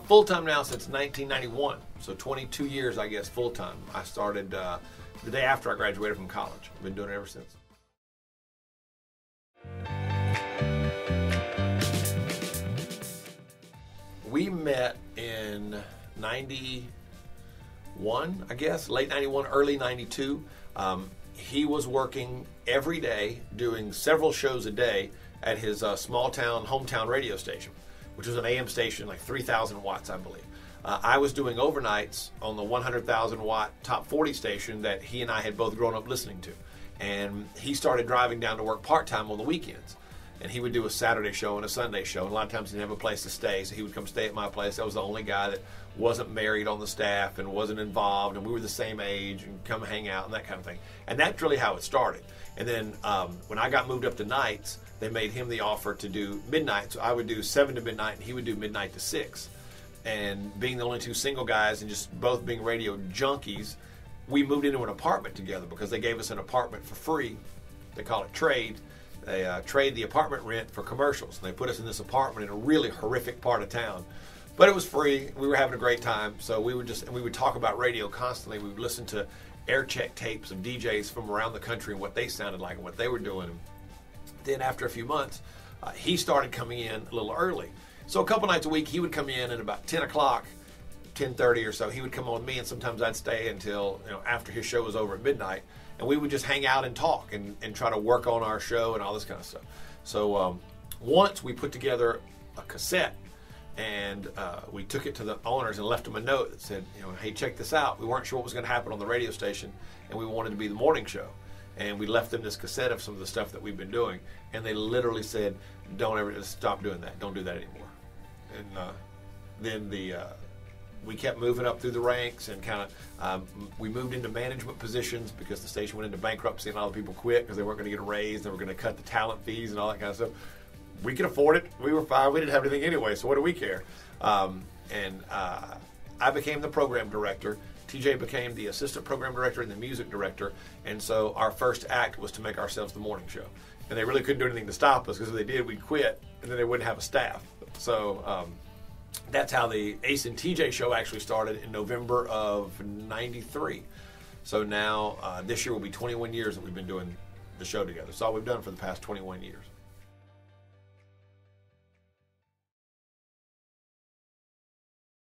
Full-time now since 1991, so 22 years, I guess, full-time. I started the day after I graduated from college. I've been doing it ever since. We met in 91, I guess, late 91, early 92. He was working every day, doing several shows a day at his small town, hometown radio station, which was an AM station, like 3,000 watts, I believe. I was doing overnights on the 100,000 watt top 40 station that he and I had both grown up listening to. And he started driving down to work part-time on the weekends. And he would do a Saturday show and a Sunday show. And a lot of times he didn't have a place to stay, so he would come stay at my place. I was the only guy that wasn't married on the staff and wasn't involved, and we were the same age, and come hang out and that kind of thing. And that's really how it started. And then when I got moved up to nights, they made him the offer to do midnight. So I would do 7 to midnight, and he would do midnight to 6. And being the only two single guys and just both being radio junkies, we moved into an apartment together because they gave us an apartment for free. They call it trade. They trade the apartment rent for commercials. And they put us in this apartment in a really horrific part of town. But it was free. We were having a great time. So we would talk about radio constantly. We would listen to air check tapes of DJs from around the country and what they sounded like and what they were doing. And then after a few months, he started coming in a little early. So a couple nights a week, he would come in at about 10 o'clock, 10:30 or so. He would come on with me, and sometimes I'd stay until after his show was over at midnight. And we would just hang out and talk and try to work on our show and all this kind of stuff. So once we put together a cassette, and we took it to the owners and left them a note that said, hey, check this out. We weren't sure what was going to happen on the radio station, and we wanted to be the morning show. And we left them this cassette of some of the stuff that we've been doing, and they literally said, don't ever stop doing that. Don't do that anymore. And then we kept moving up through the ranks, and we moved into management positions because the station went into bankruptcy and all the people quit because they weren't going to get a raise. They were going to cut the talent fees and all that kind of stuff. We could afford it. We were fine. We didn't have anything anyway, so what do we care? I became the program director. TJ became the assistant program director and the music director, and so our first act was to make ourselves the morning show. And they really couldn't do anything to stop us, because if they did, we'd quit, and then they wouldn't have a staff. So that's how the Ace and TJ show actually started in November of '93. So now this year will be 21 years that we've been doing the show together. It's all we've done for the past 21 years.